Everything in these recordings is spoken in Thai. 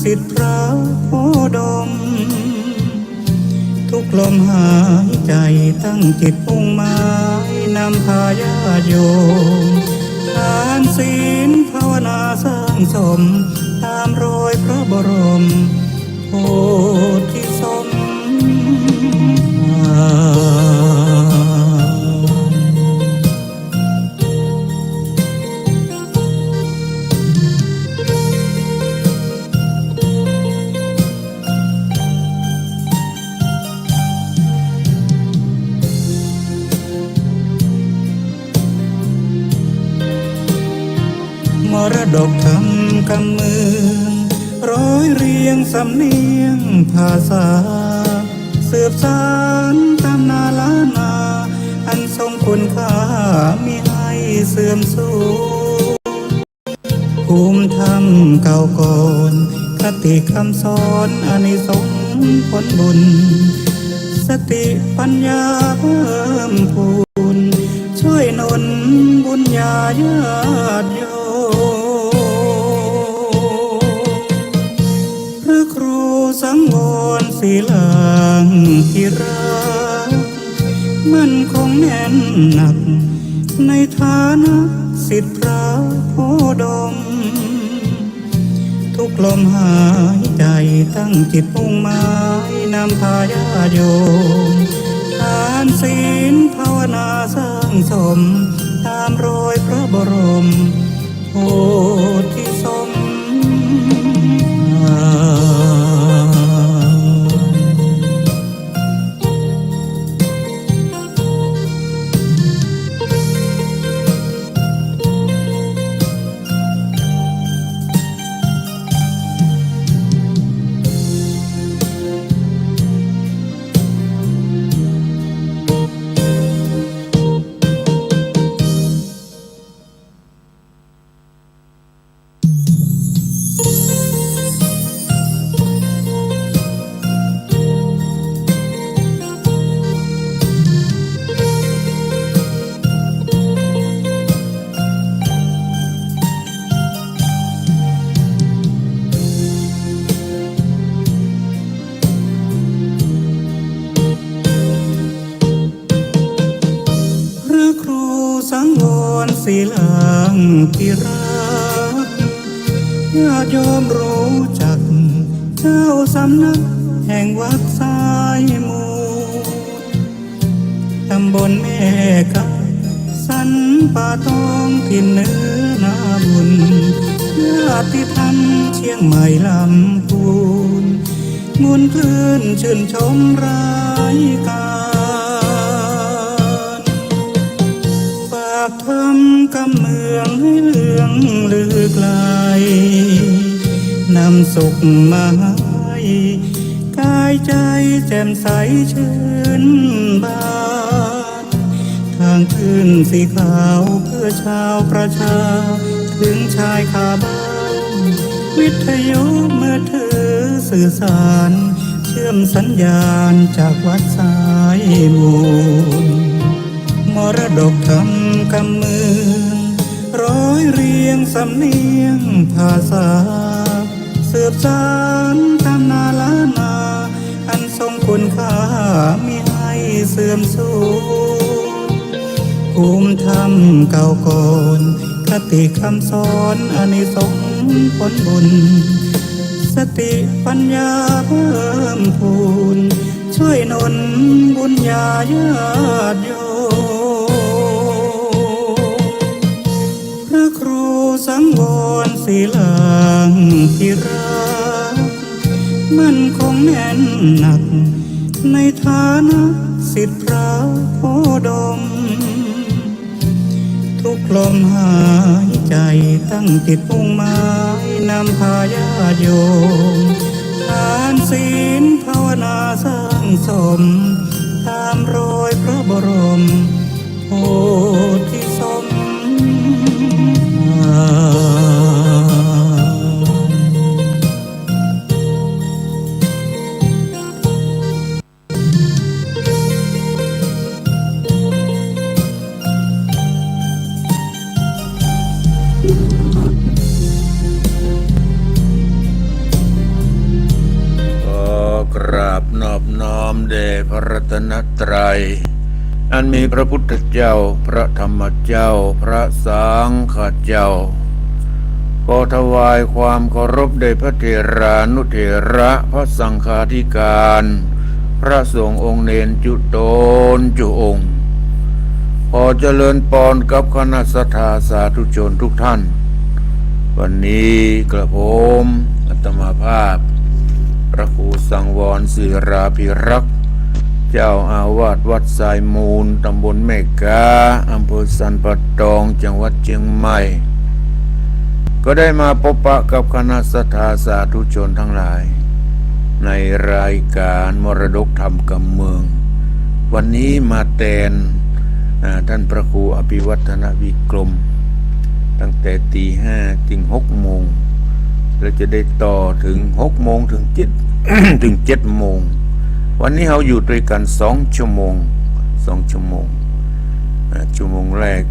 สิทธิพระโคดมทุกลมหายใจตั้งจิตมุ่งหมายนำพาญาติโยมทานศีลภาวนาสร้างสมตามรอยพระบรมโพธิสมภามรดกธรรมกำเมืองร้อยเรียงสำเนียงภาษาสืบสานตำนาล้านนาอันทรงคุณค่ามิให้เสื่อมสูญภูมิธรรมเก่าก่อนคติคำสอนอานิสงส์ผลบุญสติปัญญาเพิ่มพูนช่วยหนุนบุญญาญาติโยพระครูสังวรศิลางที่รักมั่นคงแน่นหนักในฐานะศิษย์พระโคดมทุกลมหายใจตั้งจิตมุ่งหมายนำพาญาติโยมทานศีลภาวนาสร้างสมตามรอยพระบรมโพธิสมภสังวรศิลางที่รักญาติโยมรู้จักเจ้าสำนักแห่งวัดสายมูตำบลแม่กะสันป่าตองถิ่นเนื้อนาบุญญาติธรรมเชียงใหม่ลำพูนมวลคลื่นชื่นชมรายการฝากทำกำเมืองให้เลืองลือไกลนำสุขมาให้กายใจแจ่มใสชื่นบานทางขึ้นสีขาวเพื่อชาวประชาถึงชายคาบ้านวิทยุมือถือสื่อสารเชื่อมสัญญาณจากวัดสายมูลมรดกธรรมกำเมืองร้อยเรียงสำเนียงภาษาสืบสานตำนาล้านนาอันทรงคุณค่ามิให้เสื่อมสูญภูมิธรรมเก่าก่อนคติคำสอนอานิสงส์ผลบุญสติปัญญาเพิ่มพูนช่วยหนุนบุญญาญาติโยพระครูสังวรศิลางที่รักมั่นคงแน่นหนักในฐานะศิษย์พระโคดมทุกลมหายใจตั้งจิตมุ่งหมายนำพาญาติโยมทานศีลภาวนาสร้างสมตามรอยพระบรมโพธิสมภ รัตนตรัยอันมีพระพุทธเจ้าพระธรรมเจ้าพระสังฆเจ้าขอถวายความเคารพแด่พระเถรานุเถระพระสังฆาธิการพระสงฆ์องค์เนรจุตนจุองค์ขอเจริญพรกับคณะสัทธาสาธุชนทุกท่านวันนี้กระผมอาตมาภาพพระครูสังวรศิราภิรักษ์เจ้าอาวาสวัดสายมูลตำบลแม่กาอำเภอสันปะตองจังหวัดเชียงใหม่ก็ได้มาพบปะกับคณะสัทธาสาธุชนทั้งหลายในรายการมรดกธรรมกำเมืองวันนี้มาแทนท่านพระครูอภิวัฒนวิกรมตั้งแต่ตี 5ถึง 6 โมงแล้วจะได้ต่อถึง 6 โมงถึง 7 ถึง 7 โมงวันนี้เราอยู่ด้วยกัน2 ชั่วโมง2 ชั่วโมงชั่วโมงแรก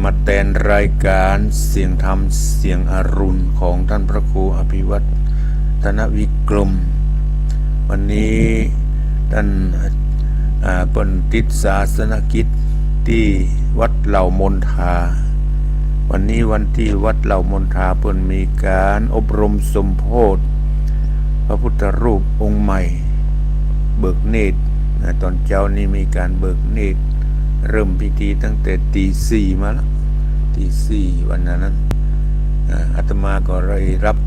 มาแทนรายการเสียงธรรมเสียงอรุณของท่านพระครูอภิวัฒนวิกรมวันนี้ท่านเปิ่นติดศาสนกิจที่วัดเหล่ามนทาวันนี้วันที่วัดเหล่ามนทาเปิ่นมีการอบรมสมโภชพระพุทธรูปองค์ใหม่เบิกเนตรตอนเช้านี้มีการเบิกเนตรเริ่มพิธีตั้งแต่ตี 4มาแล้วตี 4วันนั้นอาตมาก็เลยรับ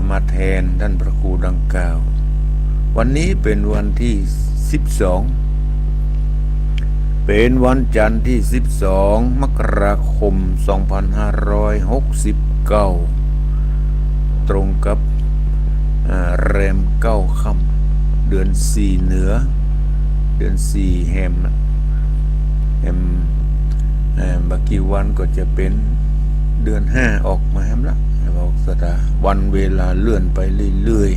มาแทนท่านพระครูดังกล่าววันนี้เป็นวันที่12เป็นวันจันทร์ที่12 มกราคม 2569 ตรงกับแรม9 ค่ำเดือน 4 เหนือเดือน 4 แฮมบักกี่วันก็จะเป็นเดือน 5 ออกมาแฮมละบอกสตาวันเวลาเลื่อนไปเรื่อย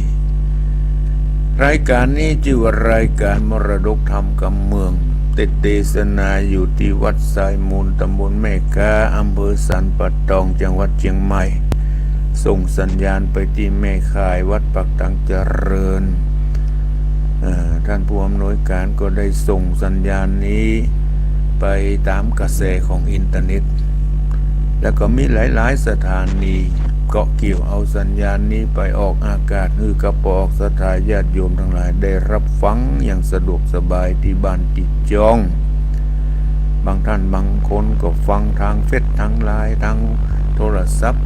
ๆรายการนี้ชื่อว่ารายการมรดกธรรมกำเมืองเทศนาอยู่ที่วัดสายมูลตำบลแม่กาอำเภอสันปะตองจังหวัดเชียงใหม่ส่งสัญญาณไปที่แม่ข่ายวัดปักตังเจริญท่านผู้อำนวยการก็ได้ส่งสัญญาณนี้ไปตามกระแสของอินเทอร์เน็ตแล้วก็มีหลายๆสถานีเกาะเกี่ยวเอาสัญญาณนี้ไปออกอากาศฮือกระปอกสถาญาติโยมทั้งหลายได้รับฟังอย่างสะดวกสบายที่บ้านติดจองบางท่านบางคนก็ฟังทางเฟซทางไลน์ทางโทรศัพท์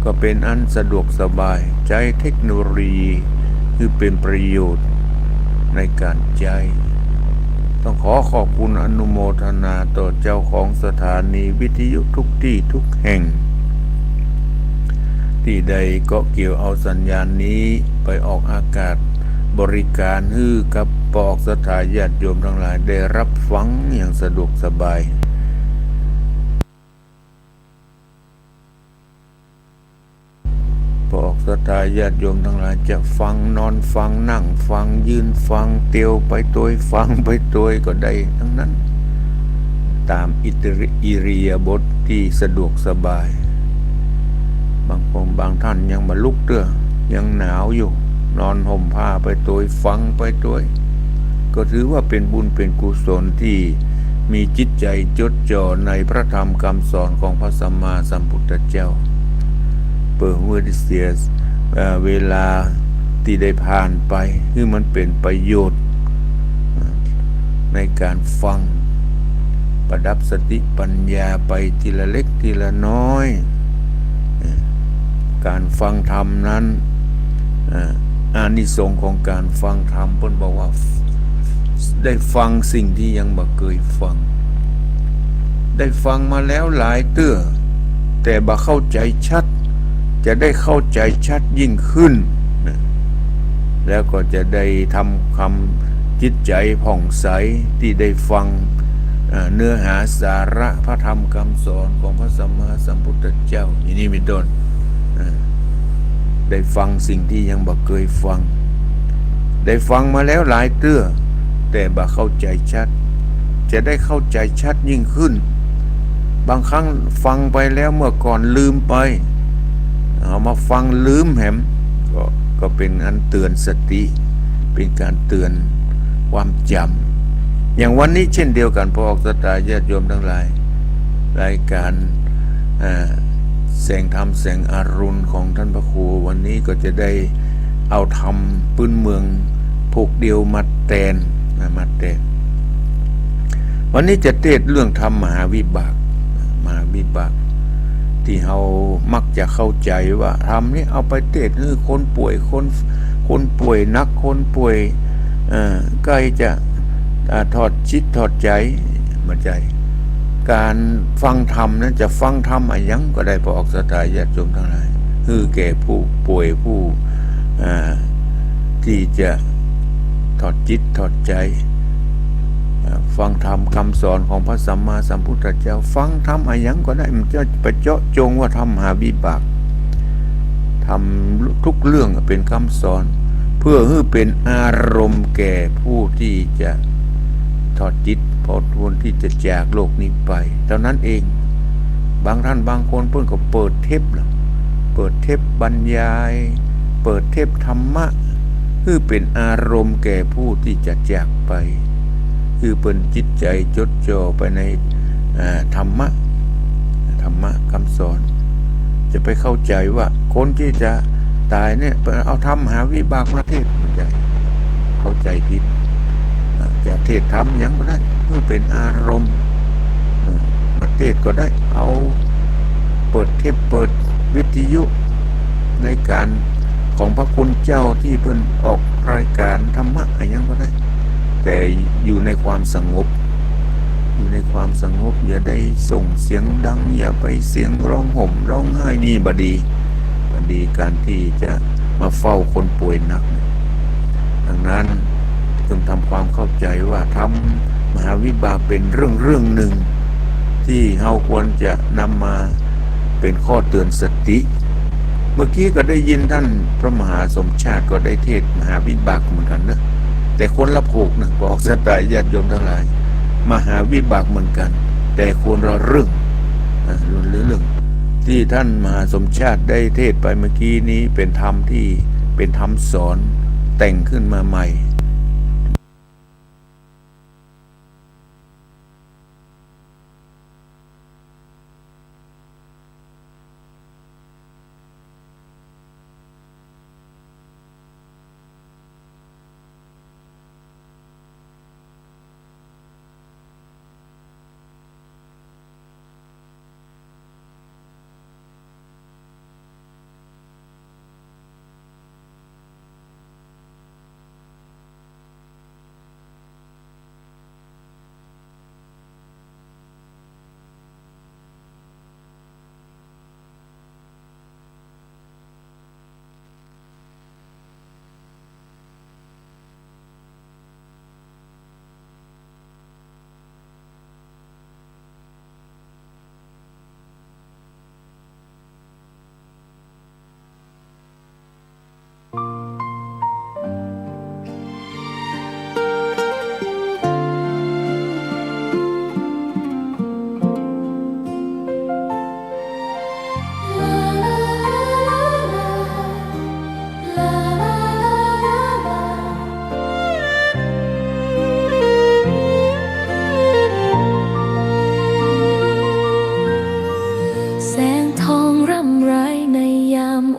ก็เป็นอันสะดวกสบายใช้เทคโนโลยีคือเป็นประโยชน์ในการใช้ต้องขอบคุณอนุโมทนาต่อเจ้าของสถานีวิทยุทุกที่ทุกแห่งที่ใดก็เกี่ยวเอาสัญญาณนี้ไปออกอากาศบริการฮือกับปอกสถาญาติโยมทั้งหลายได้รับฟังอย่างสะดวกสบายปอกสถาญาติโยมทั้งหลายจะฟังนอนฟังนั่งฟังยืนฟังเตียวไปตัวฟังไปตัวก็ได้ทั้งนั้นตามอิริยาบถที่สะดวกสบายบางคนบางท่านยังมาลุกเตื้อยังหนาวอยู่นอนห่มผ้าไปตัวฟังไปตัวก็ถือว่าเป็นบุญเป็นกุศลที่มีจิตใจจดจ่อในพระธรรมคำสอนของพระสัมมาสัมพุทธเจ้าเปิดเมื่อที่เสียเวลาที่ได้ผ่านไปคือมันเป็นประโยชน์ในการฟังประดับสติปัญญาไปทีละเล็กทีละน้อยการฟังธรรมนั้นอานิสงส์ของการฟังธรรมเพิ่นบอกว่าได้ฟังสิ่งที่ยังบ่เคยฟังได้ฟังมาแล้วหลายเตื้อแต่บ่เข้าใจชัดจะได้เข้าใจชัดยิ่งขึ้นแล้วก็จะได้ทำคำจิตใจผ่องใสที่ได้ฟังเนื้อหาสาระพระธรรมคำสอนของพระสัมมาสัมพุทธเจ้าอย่างนี้เป็นต้นได้ฟังสิ่งที่ยังบ่เคยฟังได้ฟังมาแล้วหลายเตื้อแต่บ่เข้าใจชัดจะได้เข้าใจชัดยิ่งขึ้นบางครั้งฟังไปแล้วเมื่อก่อนลืมไปเอามาฟังลืมแหมก็เป็นอันเตือนสติ เป็นการเตือนความจำอย่างวันนี้เช่นเดียวกันพอออกสตาญาติโยมทั้งหลายรายการแสงธรรมแสงอรุณของท่านพระครูวันนี้ก็จะได้เอาธรรมพื้นเมืองผูกเดียวมัดแตนวันนี้จะเทศเรื่องธรรมมหาวิบากที่เรามักจะเข้าใจว่าธรรมนี่เอาไปเทศคือคนป่วยคนป่วยนักคนป่วยใกล้จะถอดจิตถอดใจมาใจการฟังธรรมนั้นจะฟังธรรมอะไรยังก็ได้พอออกสตาญาติโยมทั้งหลายคือแก่ผู้ป่วยผู้ที่จะถอดจิตถอดใจฟังธรรมคำสอนของพระสัมมาสัมพุทธเจ้าฟังธรรมอะไรยังก็ได้มันจะไปเจาะจงว่าธรรมมหาวิบากทำทุกเรื่องเป็นคำสอนเพื่อให้เป็นอารมณ์แก่ผู้ที่จะถอดจิตพอทวนที่จะจากโลกนี้ไปเท่านั้นเองบางท่านบางคนเพิ่นก็เปิดเทปบรรยายเปิดเทปธรรมะคือเป็นอารมณ์แก่ผู้ที่จะจากไปคือเป็นจิตใจจดจ่อไปในธรรมะคำสอนจะไปเข้าใจว่าคนที่จะตายเนี่ยเอาธรรมหาวิบากประเทศมันใจเข้าใจผิดจะเทศธรรมยังก็ได้เพื่อเป็นอารมณ์ประเทศก็ได้เอาเปิดเทปเปิดวิทยุในการของพระคุณเจ้าที่เพิ่นออกรายการธรรมะอะไรยังก็ได้แต่อยู่ในความสงบอย่าได้ส่งเสียงดังอย่าไปเสียงร้องห่มร้องไห้นี่บดีการที่จะมาเฝ้าคนป่วยหนักดังนั้นจึงทำความเข้าใจว่าธรรมมหาวิบากเป็นเรื่องหนึ่งที่เราควรจะนำมาเป็นข้อเตือนสติเมื่อกี้ก็ได้ยินท่านพระมหาสมชาติก็ได้เทศมหาวิบากเหมือนกันนะแต่คนละผูกนะบอกสตายญาติโยมทั้งหลายมหาวิบากเหมือนกันแต่คนละเรื่องที่ท่านมหาสมชาติได้เทศไปเมื่อกี้นี้เป็นธรรมที่เป็นธรรมสอนแต่งขึ้นมาใหม่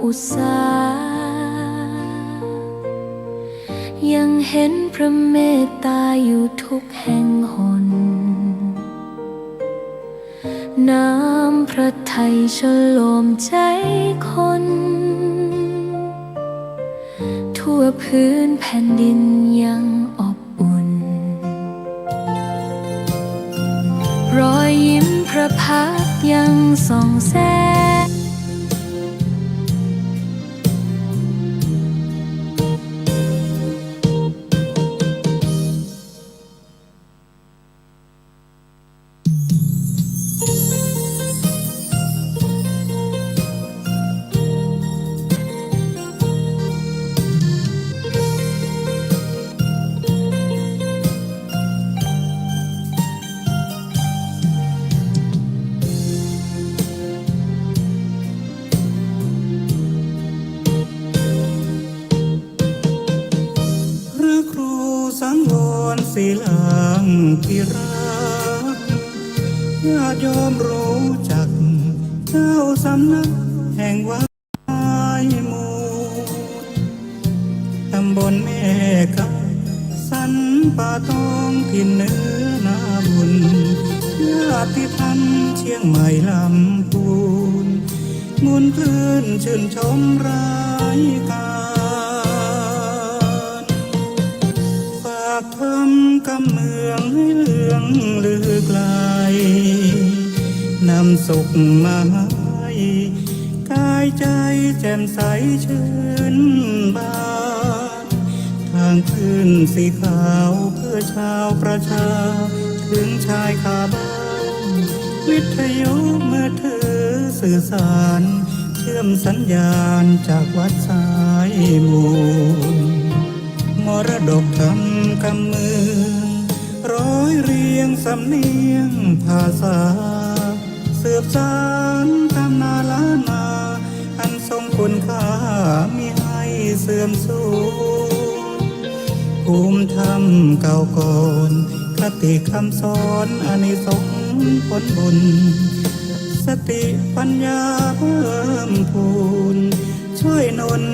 อุตสายังเห็นพระเมตตาอยู่ทุกแห่งหนน้ำพระทัยฉโลมใจคนทั่วพื้นแผ่นดินยังอบอุ่นรอยยิ้มพระพักตร์ยังส่องแสง ศิลางที่รักญาติโยมรู้จักเจ้าสำนักแห่งวัดไม้มูลตำบลแม่กับสันป่าตองถิ่นเหนือนาบุญญาติธรรมเชียงใหม่ลำพูนงุนคลื่นชื่นชมรายการฝากทำกำเมืองให้เลืองลือไกลนำสุขมาให้กายใจแจ่มใสชื่นบานทางขึ้นสีขาวเพื่อชาวประชาถึงชายคาบ้านวิทยุมือถือสื่อสารเชื่อมสัญญาณจากวัดสายมูลมรดกทำกำเมืองร้อยเรียงสำเนียงภาษาสืบสานตำนาล้านนาอันทรงคุณค่ามิให้เสื่อมสูญภูมิธรรมเก่าก่อนคติคำสอนอานิสงส์ผลบุญสติปัญญาเพิ่มพูนช่วยหนุน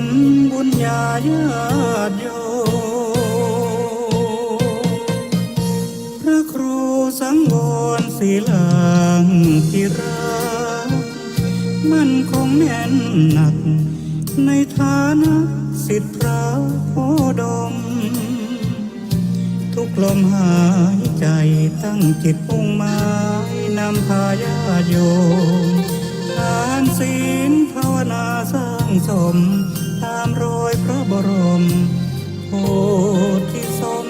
บุญญาญาติโยมพระครูสังวรศิลางที่รักมั่นคงแน่นหนักในฐานะศิษย์พระโพดมทุกลมหายใจตั้งจิตมุ่งหมายนำพาญาติโยมทานศีลภาวนาสร้างสมตามรอยพระบรมโพธิสม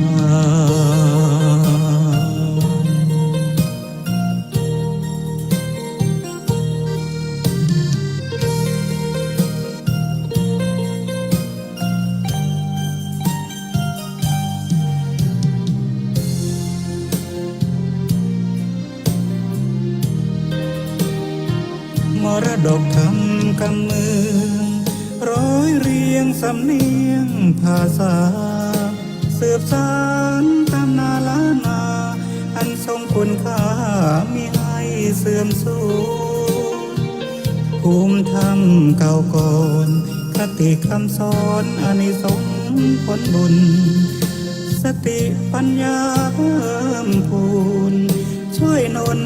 ภารมรดกทำกำเมืองร้อยเรียงสำเนียงภาษาสืบสานตำนาล้านนาอันทรงคุณค่ามิให้เสื่อมสูญภูมิธรรมเก่าก่อนคติคำสอนอานิสงส์ผลบุญสติปัญญาเพิ่มพูนช่วยหนุน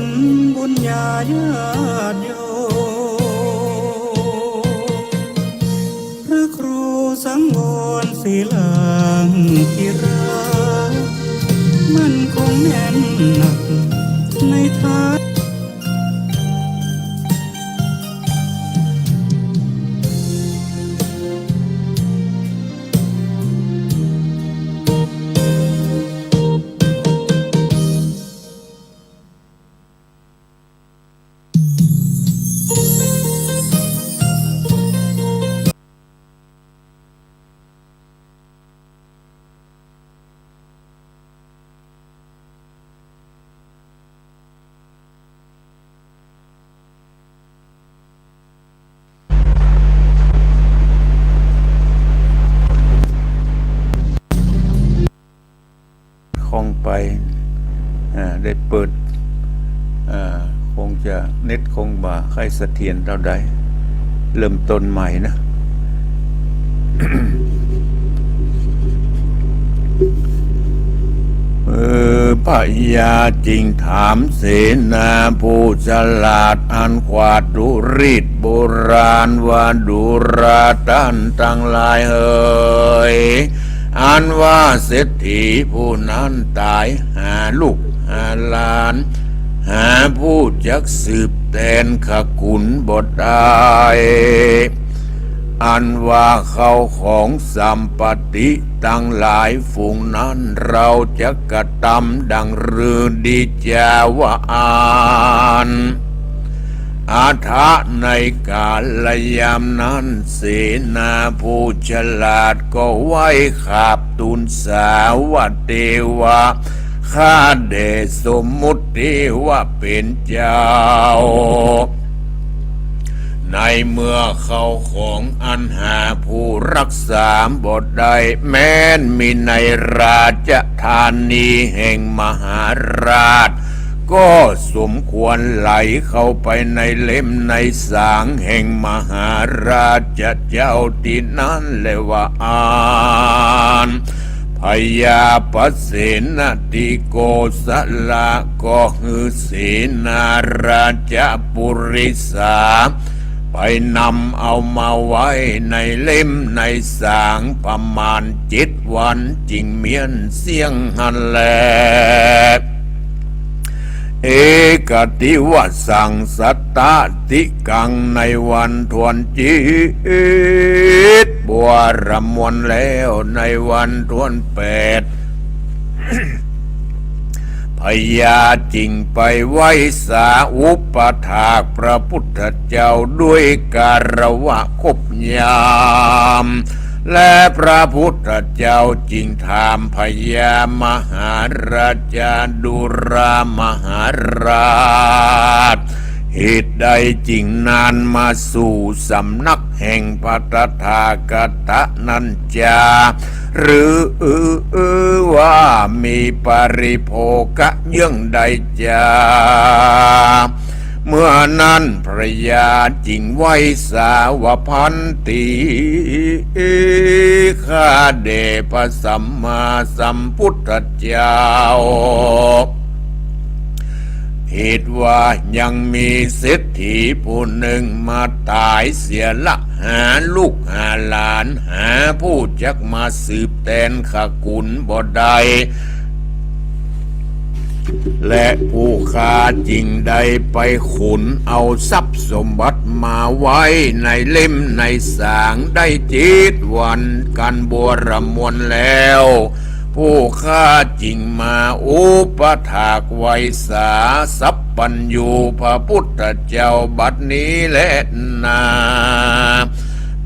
บุญญาญาติโยพระครูสังวรศิลางที่รักมั่นคงแน่นหนักในฐานะคงไปได้เปิดคงจะเน็ตคงบ่าใครเสถียรเท่าใดเริ่มต้นใหม่นะ พระยาจริงถามเสนาผู้ฉลาดอันขวาดดุรีดโบราณว่าดุราตันทั้งหลายเอ่ยอันว่าเศรษฐีผู้นั้นตายหาลูกหาหลานหาผู้จักสืบแทนขกุลบทได้อันว่าเขาของสัมปติตั้งหลายฝูงนั้นเราจะกระทำดังรือดีจาวาน อาทะในกาลยามนั้นเสนาผู้ฉลาดก็ไว้ขาบทูลสาวเทวาข้าเดชสมมุติว่าเป็นเจ้า ในเมื่อเขาของอันหาผู้รักษาบทใดแม้นมีในราชธานีแห่งมหาราชก็สมควรไหลเข้าไปในเล่มในสางแห่งมหาราชเจ้าที่นั้นเลยว่าอ่านพญาปเสนติโกสละก็คือ เสนาราชปุริสาไปนำเอามาไว้ในเล่มในสางประมาณ7 วันจิงเมียนเสียงหันแลเอกติวสังสัตตติกังในวันทวนจิตบัวรมวนแล้วในวันทวน8พญาจิงไปไว้สาอุปถากพระพุทธเจ้าด้วยการวะคบยามและพระพุทธเจ้าจิงถามพญามหาราชาดุรามหาราชเหตุใดจิงนานมาสู่สำนักแห่งพระตถาคตนัญจาหรือว่ามีปริโภคเยื่องใดจาเมื่อนั้นพระยาจิงไว้สาวพันตีข้าเดพระสัมมาสัมพุทธเจ้าเหตุว่ายังมีเศรษฐีผู้หนึ่งมาตายเสียละหาลูกหาหลานหาผู้จักมาสืบแทนขกุลบ่ได้และผู้ค้าจริงได้ไปขุนเอาทรัพย์สมบัติมาไว้ในเล่มในสางได้7 วันกันบัวรมวนแล้วผู้ค้าจริงมาอุปถากไว้สาสัพปัญญูพระพุทธเจ้าบัดนี้และนา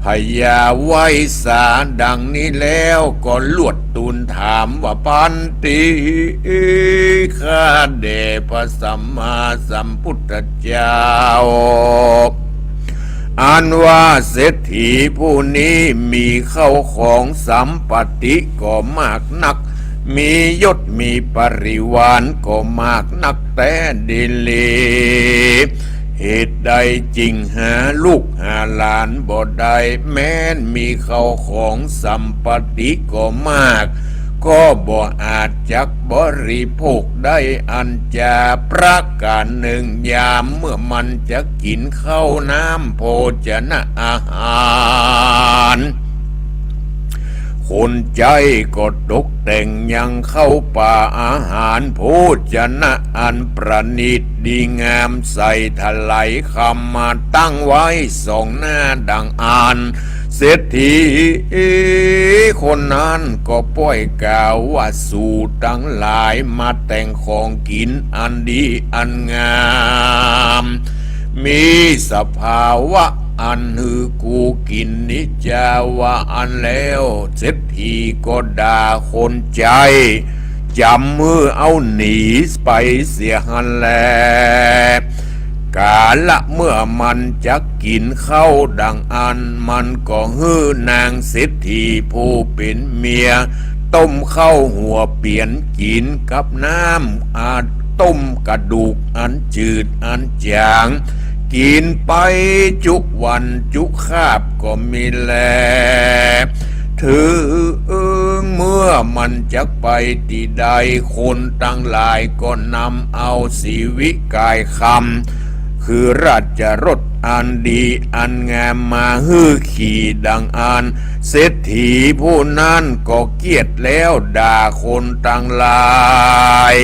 พญาไว้สาดังนี้แล้วก็ลวดตูนถามว่าปันติข้าเดชพระสัมมาสัมพุทธเจ้าอันว่าเศรษฐีผู้นี้มีเข้าของสัมปติก็มากนักมียศมีปริวารก็มากนักแต่ดิเลเหตุใดจริงหาลูกหาหลานบ่ได้แม้นมีเข้าของสัมปติก็มากก็บ่อาจจักบริโภคได้อันจะประการหนึ่งยามเมื่อมันจะกินข้าวน้ำโภชนะอาหารคนใจก็ตกแต่งยังเข้าป่าอาหารโภชนะอันประณีตดีงามใส่ถลายคำมาตั้งไว้2 หน้าดังอ่านเศรษฐีคนนั้นก็ป้อยกล่าวว่าสู่ทั้งหลายมาแต่งของกินอันดีอันงามมีสภาวะอันฮือกูกินนิจาวะอันแล้วเศรษฐีก็ด่าคนใจจำมือเอาหนีไปเสียหันแลกาละเมื่อมันจะกินข้าวดังอันมันก็ฮื้อนางเศรษฐีผู้เป็นเมียต้มข้าวหัวเปลี่ยนกินกับน้ำอาจต้มกระดูกอันจืดอันจางกินไปจุกวันจุกคาบก็มีแลถือเมื่อมันจะไปที่ใดคนตั้งหลายก็นำเอาสีวิกายคำคือราชรถอันดีอันงามมาฮื้อขี่ดังอันเศรษฐีผู้นั้นก็เกียจแล้วด่าคนตั้งหลาย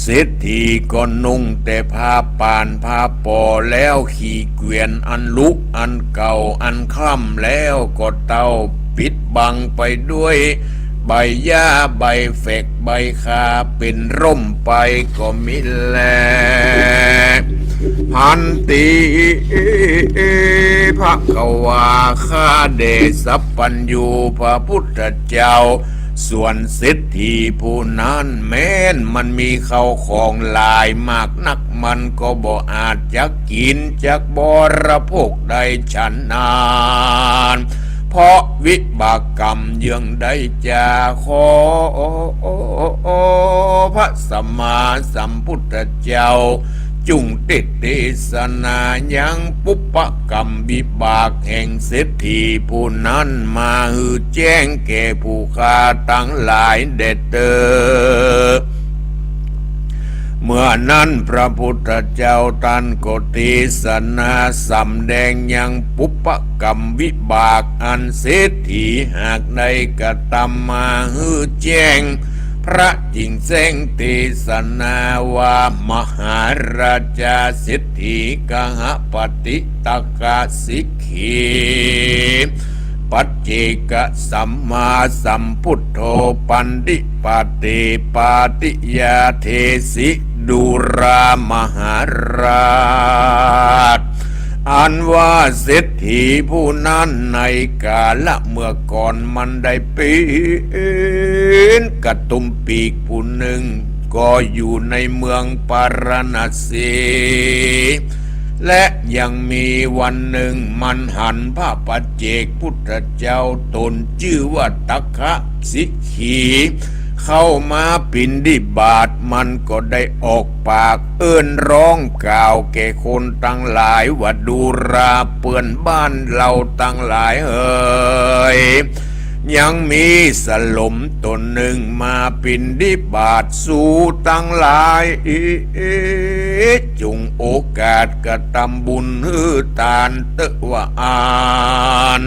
เศรษฐีก็นุ่งแต่ผ้าป่านผ้าปอแล้วขี่เกวียนอันลุกอันเก่าอันคล่ำแล้วก็เต้าปิดบังไปด้วยใบหญ้าใบเฟกใบคาเป็นร่มไปก็มิแลพันติภควาข้าเดชสัพปัญญูพระพุทธเจ้า ส่วนสิทธิผู้นั้นแม้นมันมีเข้าของหลายมากนักมันก็บ่อาจจะกินจากบริโภคได้ฉันนานเพราะวิบากกรรมยังได้จะขอพระสัมมาสัมพุทธเจ้าจุงติดเทศนายังปุปปกรรมวิบากแห่งเศรษฐีผู้นั้นมาหือแจ้งแก่ผู้ค้าทั้งหลายเด็ดเตอเมื่อนั้นพระพุทธเจ้าท่านก็เทศนาสำแดงยังปุปปกรรมวิบากอันเศรษฐีหากได้กระทำมาหือแจ้งพระจิงแสงเทศนาว่ามหาราชาเศรษฐีกหปฏิตกะสิกขีปัจเจกสัมมาสัมพุทโธปันติปาติปาติยาเทสิดุรามหาราชอันว่าเศรษฐีผู้นั้นในกาละเมื่อก่อนมันได้เป็นกระตุมปีกผู้หนึ่งก็อยู่ในเมืองปารณสีและยังมีวันหนึ่งมันหันพระปัจเจกพุทธเจ้าตนชื่อว่าตัคคะสิกขีเข้ามาปิณฑบาตมันก็ได้ออกปากเอื้อนร้องกล่าวแก่คนตั้งหลายว่าดูราเปื่อนบ้านเราตั้งหลายยังมีสลมตนหนึ่งมาปิณฑบาตสู่ตั้งหลายจุงโอกาสกระทำบุญฮือตานเตวะอาน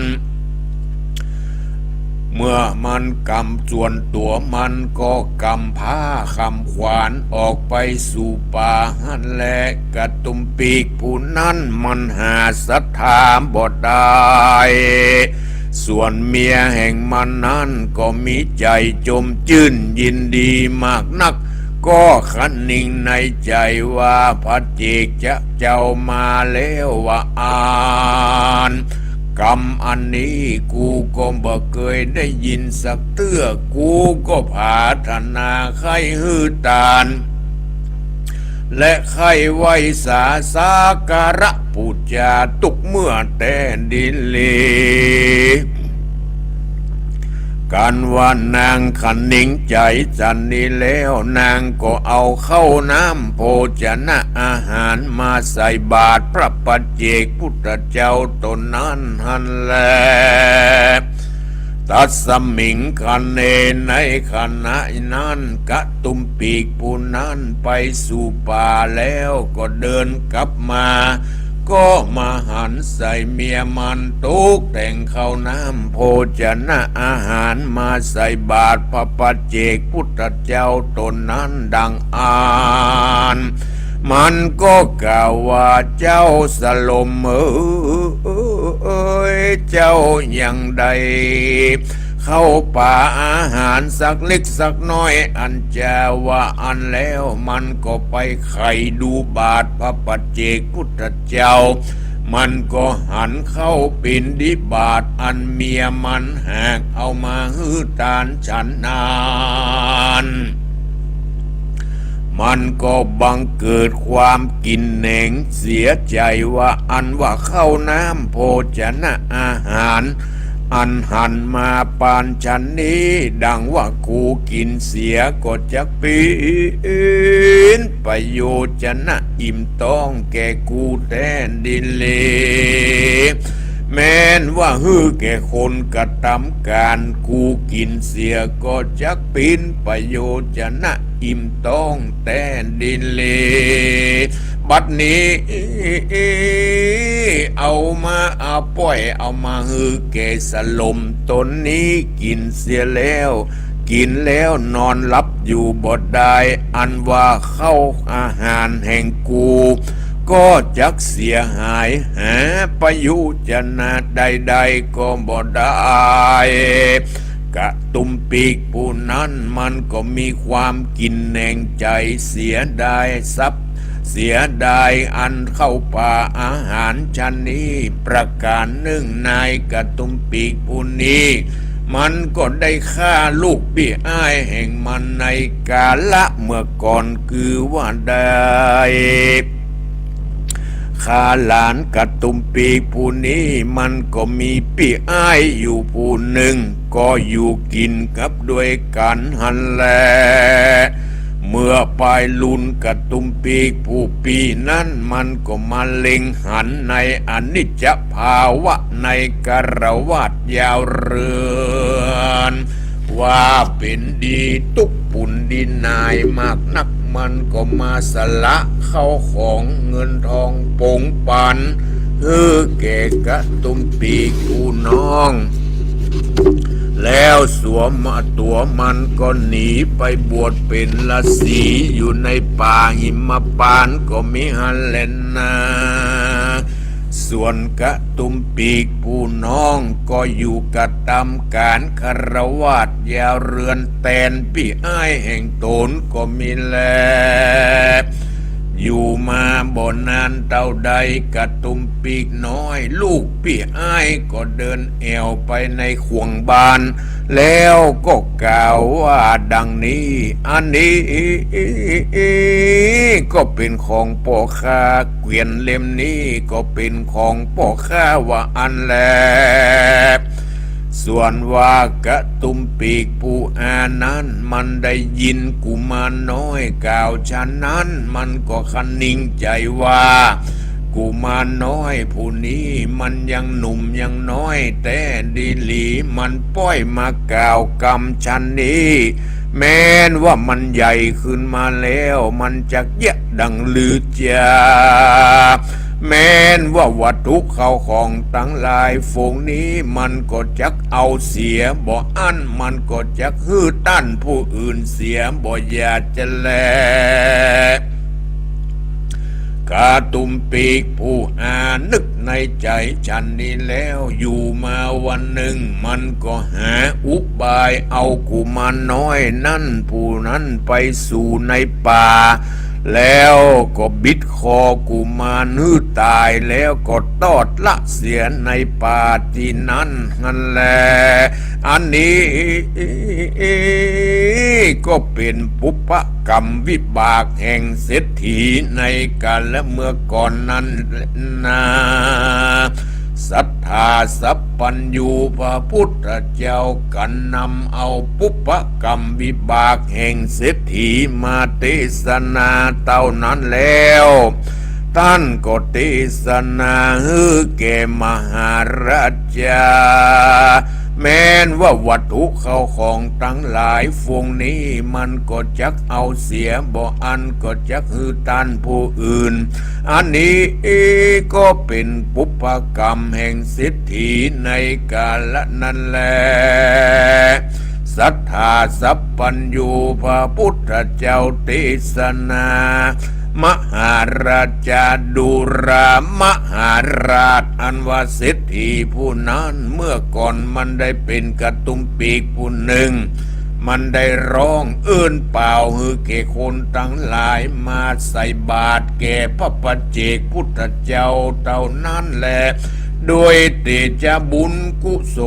เมื่อมันกำส่วนตัวมันก็กำผ้าคำขวานออกไปสู่ป่าหันและกระตุมปีกผู้นั้นมันหาศรัทธาบ่ได้ส่วนเมียแห่งมันนั้นก็มีใจจมจื่นยินดีมากนักก็คันนิ่งในใจว่าพระเจกจะเจ้ามาแล้วว่าอ่านกรรมอันนี้กูก็บ่เคยได้ยินสักเตื้อกูก็ผาธนาไข้ฮือตานและไข้ไว้สาสาการะปูจาตุกเมื่อแต่ดินเลการว่านางขันนิ่งใจจันนี้แล้วนางก็เอาเข้าน้ำโภชนะอาหารมาใส่บาตรพระปัจเจกพุทธเจ้าตนนั้นหันแลตัดสมิงคันเนในขณะนั้นกะตุมปีกผู้นั้นไปสู่ป่าแล้วก็เดินกลับมาก็มาหันใส่เมียมันตุกแต่งข้าวน้ำโภชนะอาหารมาใส่บาตรพระปัจเจกพุทธเจ้าตนนั้นดังอ่านมันก็กล่าวว่าเจ้าสลมเจ้าอย่างใดเข้าป่าอาหารสักเล็กสักน้อยอันจะว่าอันแล้วมันก็ไปไข่ดูบาทพระปัจเจกพุทธเจ้ามันก็หันเข้าปิณฑบาตอันเมียมันหากเอามาฮือตานฉันนานมันก็บังเกิดความกินเหน่งเสียใจว่าอันว่าเข้าน้ำโภชนะอาหารอันหันมาปานฉันนี้ดังว่ากูกินเสียก็จะปีนประโยชนะอิ่มต้องแก่กูแทนดินเลแม้นว่าฮือแก่คนกระทำการกูกินเสียก็จะปีนประโยชนะอิ่มต้องแทนดินเลบัดนี้เอามาเอาป่อยเอามาฮือแก่สลมตนนี้กินเสียแล้วกินแล้วนอนหลับอยู่บ่ได้อันว่าเข้าอาหารแห่งกูก็จักเสียหายหาประโยชนะใดๆก็บ่ได้กะตุมปีกผู้นั้นมันก็มีความกินแหน่งใจเสียดายทรัพย์เสียดายอันเข้าป่าอาหารชนนี้ประการหนึ่งนายกะตุมปีกผู้นี้ มันก็ได้ฆ่าลูกพี่อ้ายแห่งมันในกาละเมื่อก่อนคือว่าได้ข้าหลานกระตุมปีกผู้นี้มันก็มีพี่อ้ายอยู่ผู้หนึ่งก็อยู่กินกับด้วยกันหันแลเมื่อปลายลุนกระตุมปีกผู้ปีนั้นมันก็มาเล็งหันในอนิจจภาวะในกรวาดยาวเรือนว่าเป็นดีตุกปุ่นดินนายมากนักมันก็มาสละเข้าของเงินทองปงปันแก่กระตุมปีกผู้น้องแล้วสวมมาตัวมันก็หนีไปบวชเป็นฤาษีอยู่ในป่าหิมพานต์ก็มิหันเลนนาส่วนกระตุมปีกผู้น้องก็อยู่กระทำการคารวาสยาวเรือนแตนพี่อ้ายแห่งตนก็มีแลอยู่มาบ่นานเท่าใดกระตุมปีกน้อยลูกพี่อ้ายก็เดินแอวไปในขวงบานแล้วก็กล่าวว่าดังนี้อันนี้ก็เป็นของพ่อข้าเกวียนเล่มนี้ก็เป็นของพ่อข้าว่าอันแลส่วนว่ากระตุมปีกผู้อานั้นมันได้ยินกุมารน้อยกล่าวฉะนั้นมันก็คันนิ่งใจว่ากุมารน้อยผู้นี้มันยังหนุ่มยังน้อยแต่ดีหลีมันป้อยมากล่าวกรรมชันนี้แม้นว่ามันใหญ่ขึ้นมาแล้วมันจะเยะดังลือจาแม้นว่าวัตถุเข้าของทั้งหลายฝูงนี้มันก็จักเอาเสียบ่อั้นมันก็จักฮื้อตั้นผู้อื่นเสียบ่อยากจะแลกาตุมปีกผู้อานึกในใจฉันนี้แล้วอยู่มาวันหนึ่งมันก็หาอุบายเอากุมารน้อยนั่นผู้นั้นไปสู่ในป่าแล้วก็บิดคอกุมารฮื้อตายแล้วก็ตอดละเสียในป่าที่นั้นนั่นแหละอันนี้ก็เป็นปุพกรรมวิบากแห่งเศรษฐีในกาลและเมื่อก่อนนั้นนาศรัทธาสัพพัญญูพระพุทธเจ้ากันนำเอาปุพกรรมวิบากแห่งเศรษฐีมาเทศนาเท่านั้นแล้วท่านก็เทศนาแก่มหาราชาแม้นว่าวัตถุเข้าของทั้งหลายฝูงนี้มันก็จักเอาเสียบ่อันก็จักฮือตันผู้อื่นอันนี้ก็เป็นปุพกรรมแห่งเศรษฐีในกาลนั้นแลศรัทธาสัพพัญญูพระพุทธเจ้าเทศนามหาราชาดุรามหาราชอันว่าเศรษฐีผู้นั้นเมื่อก่อนมันได้เป็นกระตุมปีกผู้หนึ่งมันได้ร้องเอื้นเป่าฮือแก่คนทั้งหลายมาใส่บาตรแก่พระปัจเจกพุทธเจ้าเท่านั้นแหละด้วยเตจาบุญกุศ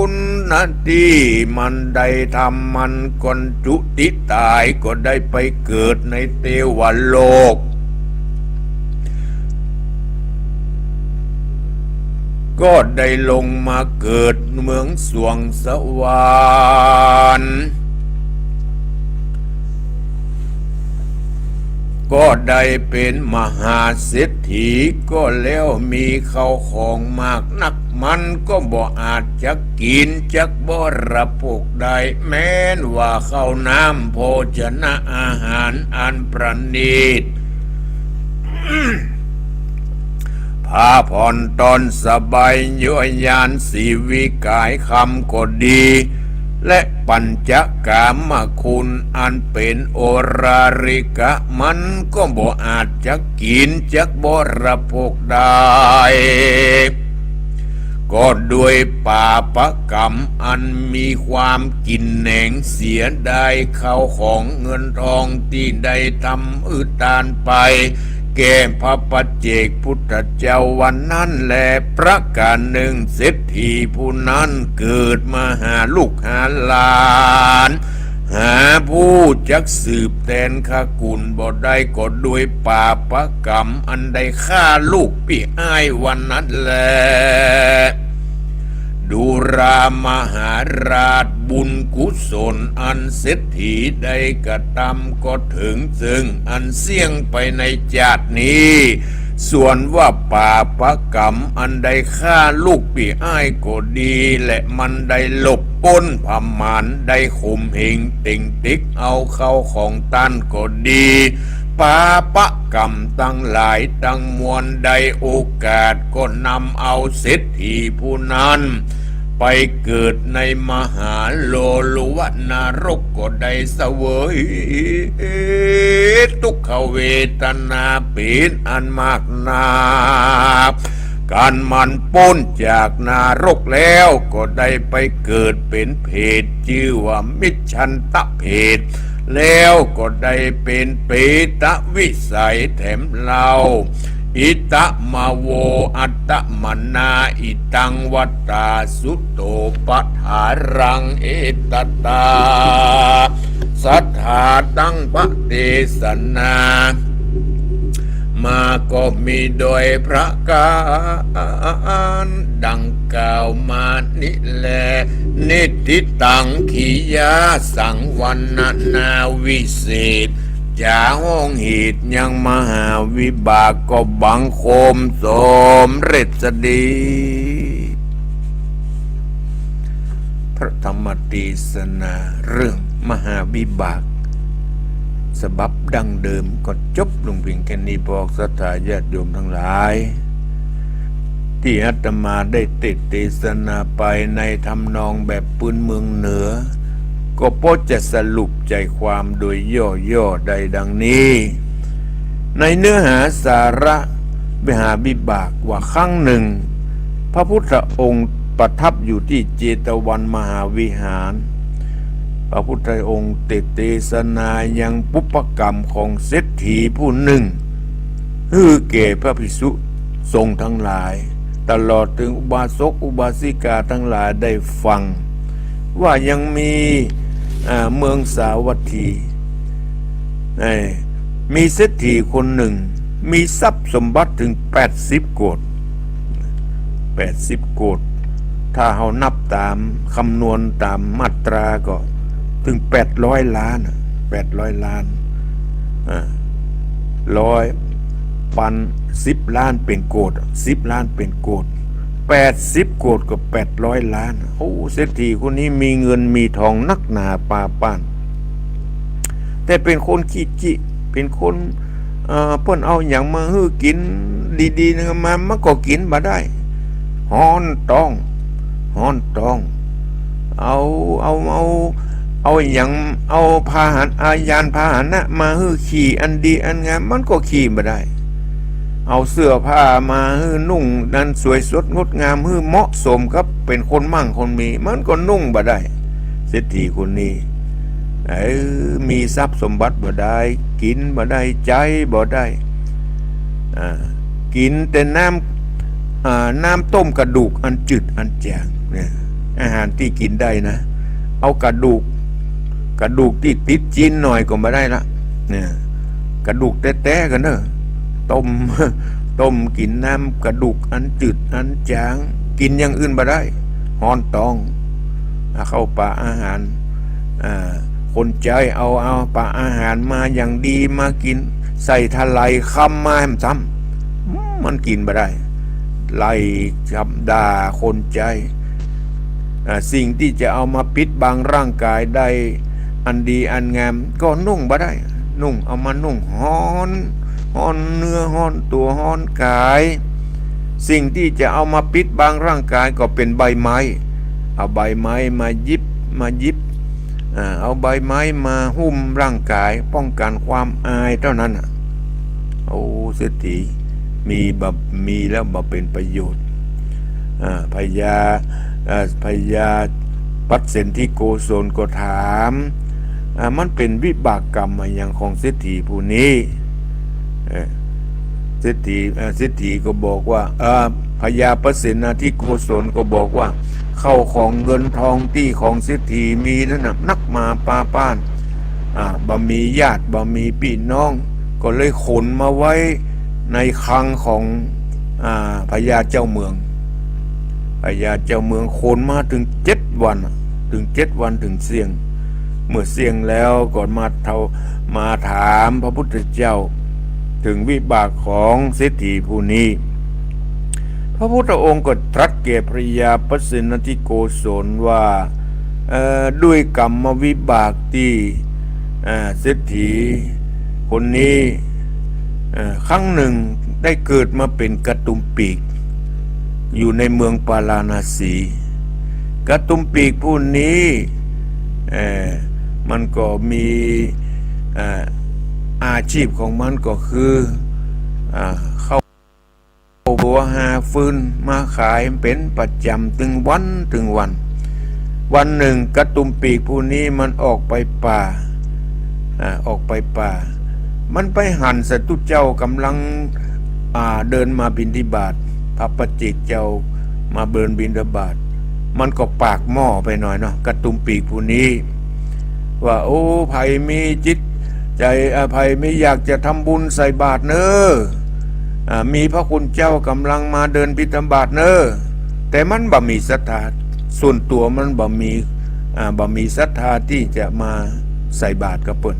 ลนาที่มันได้ทำมันก่อนจุติตายก็ได้ไปเกิดในเทวโลกก็ได้ลงมาเกิดเมืองสวงสวรรค์ก็ได้เป็นมหาเศรษฐีก็แล้วมีเข้าของมากนักมันก็บ่อาจจะกินจักบ่ระพกได้แม้นว่าข้าวน้ำโภชนะอาหารอันประณีต ผ้าผ่อนตอนสบายยั่วยานสีวิกายคำก็ดีและปัญจกามคุณอันเป็นโอราริกะมันก็บ่อาจจะกินจักบ่ระพกได้ก็ด้วยปาปกรรมอันมีความกินแหนงเสียได้เข้าของเงินทองที่ได้ทำทานไป แก่พระปัจเจกพุทธเจ้าวันนั้นแลประการหนึ่งเศรษฐีผู้นั้นเกิดมาหาลูกหาหลานหาผู้จักสืบแทนขกุลบ่ได้ก็ด้วยปาปกรรมอันใดฆ่าลูกพี่อ้ายวันนั้นแลดูรามหาราชบุญกุศลอันเศรษฐีได้กระทำก็ถึงซึ่งอันเสี่ยงไปในชาตินี้ส่วนว่าปาปกรรมอันใดฆ่าลูกพี่อ้ายก็ดีและมันได้หลบป้นพมานได้ข่มเหงติงติ๊กเอาเข้าของตันก็ดีปาปกรรมตั้งหลายตั้งมวลใดโอกาสก็นำเอาเศรษฐีผู้นั้นไปเกิดในมหาโลลุวนรกก็ได้เสวยทุกขเวทนาเป็นอันมากนาการมันพ้นจากนรกแล้วก็ได้ไปเกิดเป็นเพศชื่อว่ามิจฉันตเพศแล้วก็ได้เป็นเปตวิสัยแถมเราอิตะมาโวอัตตมนาอิตังวัตตาสุโตปฐารังเอตตาสัทธาตังปะเตสนามาก็มีโดยพระการดังกล่าวมานิแลนิติตังขียาสังวันนาวิเศษจาห้องหิตยังมหาวิบากก็บังคมสมเร็จสดีพระธรรมเทศนาเรื่องมหาวิบากฉบับดั้งเดิมก็จบลงเพียงแค่นี้บอกศรัทธาญาติโยมทั้งหลายที่อาตมาได้ติดเทศนาไปในทำนองแบบปืนเมืองเหนือก็พอจะสรุปใจความโดยย่อๆใดดังนี้ในเนื้อหาสาระมหาวิบากว่าครั้งหนึ่งพระพุทธองค์ประทับอยู่ที่เจตวันมหาวิหารพระพุทธองค์เทศนายังปุปกรรมของเศรษฐีผู้หนึ่งคือแก่พระภิกษุสงฆ์ทั้งหลายตลอดถึงอุบาสกอุบาสิกาทั้งหลายได้ฟังว่ายังมีเมืองสาวัตถีมีเศรษฐีคนหนึ่งมีทรัพย์สมบัติถึง80 โกฏ80 โกฏถ้าเรานับตามคำนวณตามมาตราก็ถึง800 ล้าน800 ล้าน10 ล้านเป็นโกฏ10 ล้านเป็นโกฏ80 โกฏก็800 ล้านโอ้เศรษฐีคนนี้มีเงินมีทองนักหนาปาป้านแต่เป็นคนขี้จิเป็นคนเพิ่นเอาอย่างมาฮื้อกินดีๆนะมันก็กินบ่ได้ฮ้อนต้องเอาอย่างเอาพาหนะยานพาหนะมาฮื้อขี่อันดีอันงามมันก็ขี่บ่ได้เอาเสื้อผ้ามาฮื้อนุ่งนั้นสวยสดงดงามฮื้อเหมาะสมกับเป็นคนมั่งคนมีมันก็นุ่งบ่ได้เศรษฐีคนนี้มีทรัพย์สมบัติบ่ได้กินบ่ได้ใจบ่ได้กินแต่น้ำต้มกระดูกอันจืดอันจางเนี่ยอาหารที่กินได้นะเอากระดูกที่ติดจีนหน่อยก็บ่ได้ละเนี่ยกระดูกแต้ๆกันเนอะต้มกินน้ำกระดูกอันจืดอันจางกินอย่างอื่นบ่ได้ฮ้อนต้องเข้าป่าอาหารคนใจเอาปลาอาหารมาอย่างดีมากินใส่ทะไลคำมาให้มันซ้ำมันกินบ่ได้ไล่จับด่าคนใจสิ่งที่จะเอามาปิดบังร่างกายได้อันดีอันงามก็นุ่งบ่ได้นุ่งเอามานุ่งฮ้อนเนื้อฮ้อนตัวฮ้อนกายสิ่งที่จะเอามาปิดบังร่างกายก็เป็นใบไม้เอาใบไม้มายิบเอาใบไม้มาหุ้มร่างกายป้องกันความอายเท่านั้นโอ้เศรษฐีมีแล้วมาเป็นประโยชน์พญาปัสเสนที่โกศลก็ถามมันเป็นวิบากกรรมอย่างของเศรษฐีผู้นี้ เศรษฐีก็บอกว่าพญาประสิทธิที่โกศลก็บอกว่าเข้าของเงินทองที่ของเศรษฐีมีนั่นนักมาปาป้านบ่มีญาติบ่มีพี่น้องก็เลยขนมาไว้ในคลังของพญาเจ้าเมืองพญาเจ้าเมืองขนมาถึง7 วันถึงเสี่ยงเมื่อเสี่ยงแล้วก่อนมาถามพระพุทธเจ้าถึงวิบากของเศรษฐีผู้นี้พระพุทธองค์ก็ตรัสแก่พระยาปสิณทิโกศลว่าด้วยกรรมวิบากที่เศรษฐีคนนี้ครั้งหนึ่งได้เกิดมาเป็นกระตุมปีกอยู่ในเมืองปาราณสีกระตุมปีกผู้นี้มันก็มีอาชีพของมันก็คือเข้าบัวหาฟืนมาขายเป็นประจำถึงวันหนึ่งกระตุมปีกผู้นี้มันออกไปป่ามันไปหันสัตว์เจ้ากำลังเดินมาบิณฑบาตพระปัจเจกเจ้ามาเบินบิณฑบาตมันก็ปากหม้อไปหน่อยเนาะกระตุมปีกผู้นี้ว่าโอ้ไผมีจิตใจไผไม่อยากจะทำบุญใส่บาตรเนอมีพระคุณเจ้ากำลังมาเดินบิณฑบาตเนอแต่มันบ่มีศรัทธาส่วนตัวมันบ่มีศรัทธาที่จะมาใส่บาตรกับเปิ้น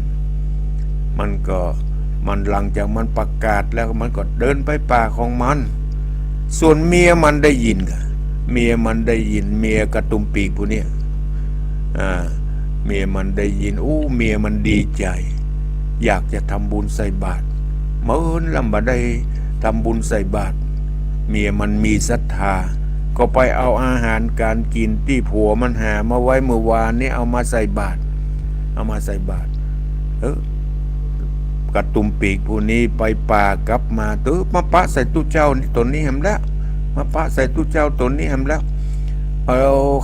มันหลังจากมันประกาศแล้วมันก็เดินไปป่าของมันส่วนเมียมันได้ยินเมียกระตุมปีกผู้นี้เมียมันได้ยินเมียมันดีใจอยากจะทำบุญใส่บาตรเมื่อลำบากได้ทำบุญใส่บาตรเมียมันมีศรัทธาก็ไปเอาอาหารการกินที่ผัวมันหามาไว้เมื่อวานนี้เอามาใส่บาตรกระตุมปีกผู้นี้ไปป่ากลับมามาปะใส่ตู้เจ้านี่ตนนี้หำแล้วมาปะใส่ตู้เจ้าตนนี้หำแล้ว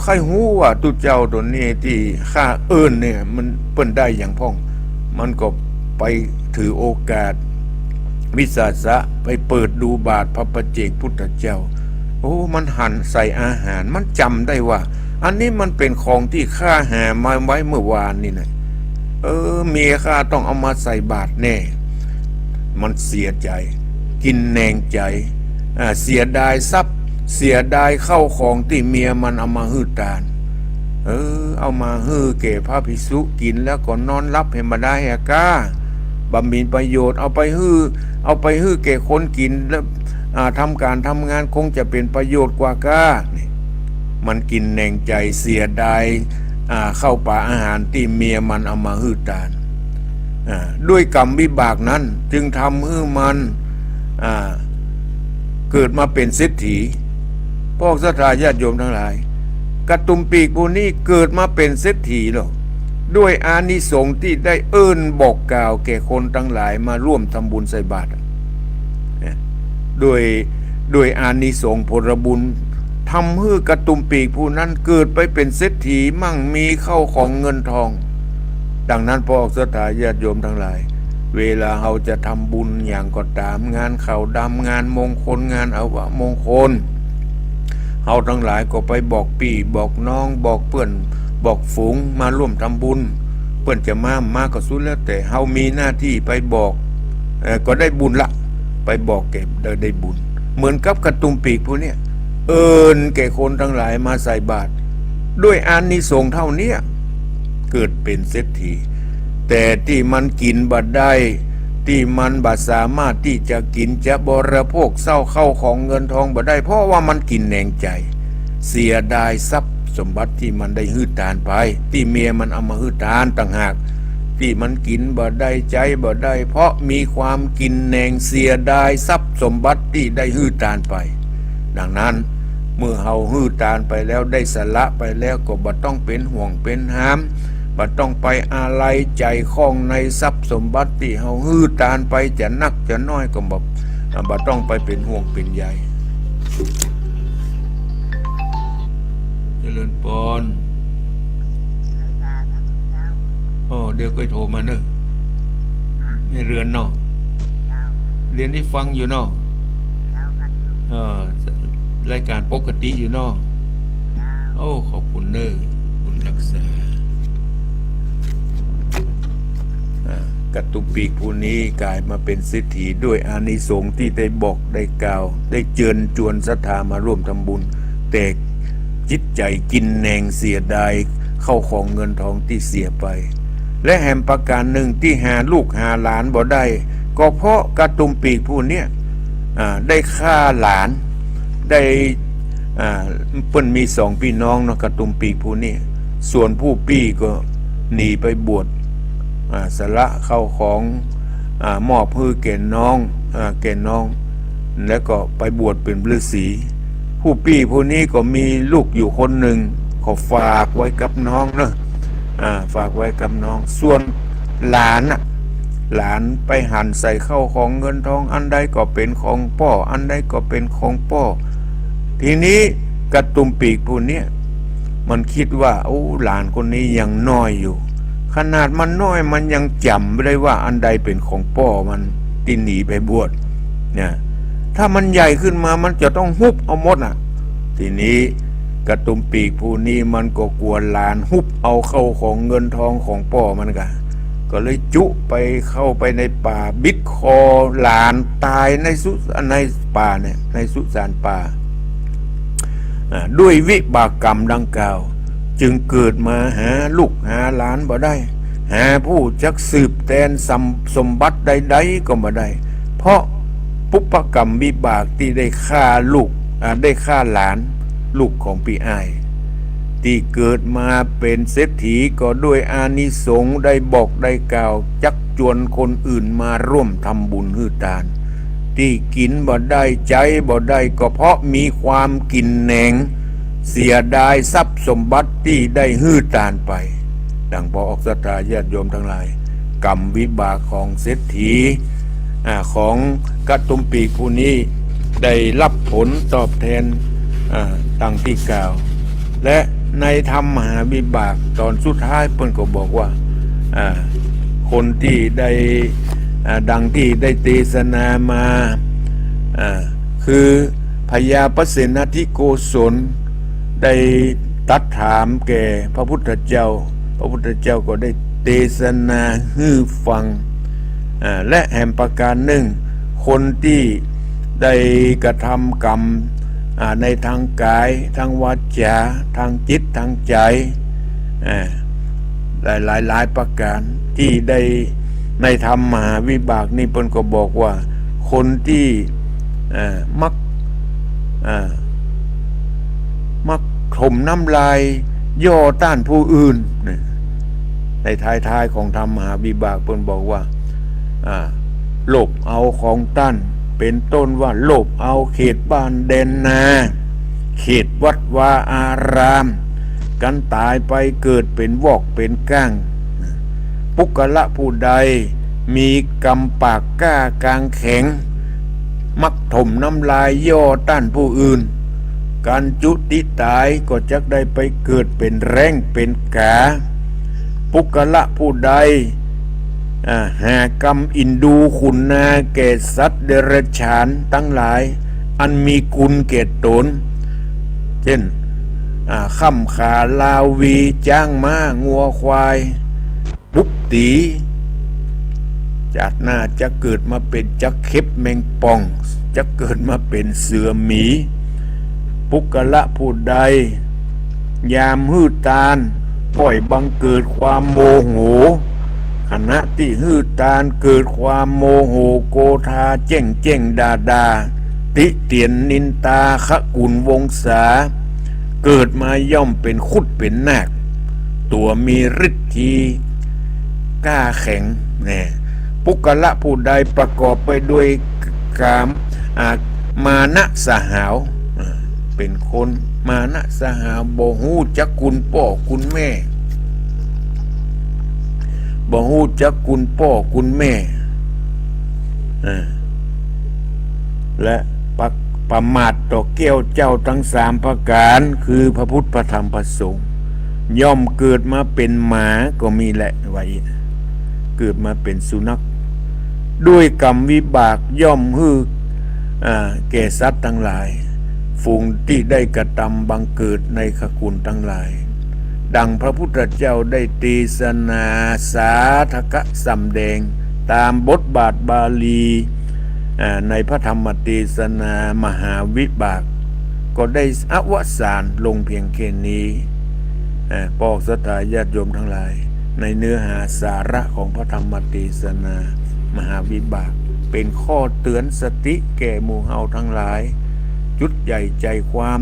ใครหูว่าตู้เจ้าตนนี้ที่ข้าเนี่ยมันเปิ้นได้อย่างพ่องมันก็ไปถือโอกาสวิสาสะไปเปิดดูบาทพระปัจเจกพุทธเจ้ามันหั่นใส่อาหารมันจำได้ว่าอันนี้มันเป็นของที่ข้าหามาไว้เมื่อวานนี่นะเมียข้าต้องเอามาใส่บาตรแน่มันเสียใจกินแหนงใจเสียดายทรัพย์เสียดายเข้าของที่เมียมันเอามาฮื้อตานเอามาฮื้อแก่พระภิกษุกินแล้วก็นอนรับให้มาได้ก้าบำมีประโยชน์เอาไปฮื้อแก่คนกินแล้วทำการทำงานคงจะเป็นประโยชน์กว่าก้ามันกินแหนงใจเสียดายเข้าป่าอาหารที่เมียมันเอามาฮื้อตานด้วยกรรมวิบากนั้นจึงทำให้มันเกิดมาเป็นเศรษฐีพวกศรัทธาญาติโยมทั้งหลายกระตุมปีกผู้นี้เกิดมาเป็นเศรษฐีหรอกด้วยอานิสงส์ที่ได้บอกกล่าวแก่คนทั้งหลายมาร่วมทำบุญใส่บาตรด้วยอานิสงส์ผลบุญทำให้กระตุมปีกผู้นั้นเกิดไปเป็นเศรษฐีมั่งมีเข้าของเงินทองดังนั้นพวกศรัทธาญาติโยมทั้งหลายเวลาเราจะทำบุญอย่างก็ตามงานข่าวดำงานมงคลงานอวมงคลเราทั้งหลายก็ไปบอกพี่บอกน้องบอกเพื่อนบอกฝูงมาร่วมทำบุญเพื่อนจะมาก็สุดแล้วแต่เรามีหน้าที่ไปบอกก็ได้บุญละไปบอกเก็บได้บุญเหมือนกับกระตุมปีกพวกนี้แก่คนทั้งหลายมาใส่บาตรด้วยอานิสงส์เท่านี้เกิดเป็นเศรษฐีแต่ที่มันกินบัดได้ที่มันบัดสามารถที่จะกินจะบริโภคเข้าของเงินทองบัดได้เพราะว่ามันกินแหนงใจเสียดายทรัพย์สมบัติที่มันได้ฮื้อตานไปที่เมียมันเอามาฮื้อตานต่างหากที่มันกินบัดได้ใจบัดได้เพราะมีความกินแหนงเสียดายทรัพย์สมบัติที่ได้ฮื้อตานไปดังนั้นเมื่อเฮาฮื้อตานไปแล้วได้สละไปแล้วก็บ่ต้องเป็นห่วงเป็นห้ามบ่ต้องไปอาลัยใจคล้องในทรัพย์สมบัติที่เฮาฮื้อตานไปจะนักจะน้อยก็บ่ต้องไปเป็นห่วงเป็นใยเจริญพรเดี๋ยวก็โทรมาเนอะในเรือนเนาะ เรียนได้ฟังอยู่เนาะเออรายการปกติอยู่เนาะโอ้ขอบคุณเนอคุณรักษากระตุกปีกผู้นี้กลายมาเป็นเศรษฐีด้วยอานิสงส์ที่ได้บอกได้กล่าว ได้เชิญชวนศรัทธามาร่วมทำบุญแต่จิตใจกินแหนงเสียดายเข้าของเงินทองที่เสียไป และแห่งประการหนึ่งที่หาลูกหาหลานบ่ได้ก็เพราะกระตุมปีกผู้เนี้ยได้ฆ่าหลานได้เปิ้นมีสองพี่น้องเนาะกระตุมปีกผู้นี้ส่วนผู้พี่ก็หนีไปบวชสละเข้าของมอบให้แก่น้องแล้วก็ไปบวชเป็นฤาษีผู้พี่ผู้นี้ก็มีลูกอยู่คนหนึ่งขอฝากไว้กับน้องเนาะฝากไว้กับน้องส่วนหลานไปหั่นใส่เข้าของเงินทองอันใดก็เป็นของพ่ออันใดก็เป็นของพ่อทีนี้กระตุมปีกผู้นี้มันคิดว่าโอ้หลานคนนี้ยังน้อยอยู่ขนาดมันน้อยมันยังจำไม่ได้ว่าอันใดเป็นของพ่อมันที่หนีไปบวชเนี่ยถ้ามันใหญ่ขึ้นมามันจะต้องฮุบเอาหมดทีนี้กระตุมปีกผู้นี้มันก็กลัวหลานฮุบเอาเข้าของเงินทองของพ่อมันก็เลยจุไปเข้าไปในป่าบิดคอหลานตายในป่าเนี่ยในสุสานป่าด้วยวิบากกรรมดังกล่าวจึงเกิดมาหาลูกหาหลานบ่ได้หาผู้จักสืบแทนสมบัติใดๆก็บ่ได้เพราะปุปกรรมวิบากที่ได้ฆ่าลูกได้ฆ่าหลานลูกของพี่อ้ายที่เกิดมาเป็นเศรษฐีก็ด้วยอานิสงส์ได้บอกได้กล่าวจักจวนคนอื่นมาร่วมทำบุญฮือทานที่กินบ่ได้ใจบ่ได้ก็เพราะมีความกินแหนงเสียดายทรัพย์สมบัติที่ได้ฮือทานไปดังพอออกศรัทธาญาติโยมทั้งหลายกรรมวิบากของเศรษฐีของกระตุมปีกผู้นี้ได้รับผลตอบแทนดังที่กล่าวและในธรรมมหาวิบากตอนสุดท้ายเพิ่นก็บอกว่าคนที่ได้ดังที่ได้เทศนามาคือพญาปเสนทิโกศลได้ตัดถามแก่พระพุทธเจ้าก็ได้เทศนาให้ฟังและแห่งประการหนึ่งคนที่ได้กระทำกรรมในทางกายทางวาจาทางจิตทางใจหลายประการที่ได้ในธรรมมหาวิบากนี่เพิ่นก็บอกว่าคนที่มักถมน้ำลายย่อต้านผู้อื่นในท้ายของธรรมมหาวิบากเพิ่นบอกว่าโลภเอาของต้านเป็นต้นว่าโลภเอาเขตบ้านแดนนาเขตวัดวาอารามกันตายไปเกิดเป็นวอกเป็นก้างปุกละผู้ใดมีกำปากกล้ากลางแข็งมักถมน้ำลายย่อต้านผู้อื่นการจุติตายก็จักได้ไปเกิดเป็นแร้งเป็นกาปุกละผู้ใดหากรรมอินดูขุนนาแก่สัตว์เดรัจฉานทั้งหลายอันมีคุณแก่ตนเช่นข้ำขาลาวีจ้างม้างัวควายปุบตีจากหน้าจะเกิดมาเป็นจักเข็บแมงป่องจะเกิดมาเป็นเสือหมีปุกละผู้ใดยามหื้อตาลปล่อยบังเกิดความโมโหขณะที่หื้อตาลเกิดความโมโหโกธาเจ้งดาติเตียนนินตาขกุลวงศาเกิดมาย่อมเป็นคุดเป็นนาคตัวมีฤทธีกล้าแข็งปุกละผู้ใดประกอบไปด้วยกามมานะสหาวเป็นคนมานะสหาวบ่ฮู้จักคุณพ่อคุณแม่บ่ฮู้จักคุณพ่อคุณแม่และประมาทต่อแก้วเจ้าทั้งสามประการคือพระพุทธพระธรรมพระสงฆ์ย่อมเกิดมาเป็นหมาก็มีแหละไว้เกิดมาเป็นสุนัข ด้วยกรรมวิบากย่อมฮือแก่สัตว์ทั้งหลายฝูงที่ได้กระทำบังเกิดในขกุลทั้งหลายดังพระพุทธเจ้าได้เทศนาสาธกะสำแดงตามบทบาทบาลีในพระธรรมเทศนามหาวิบากก็ได้อวสานลงเพียงแค่นี้ปอกศรัทธาญาติโยมทั้งหลายในเนื้อหาสาระของพระธรรมเทศนามหาวิบากเป็นข้อเตือนสติแก่หมู่เฮาทั้งหลายจุดใหญ่ใจความ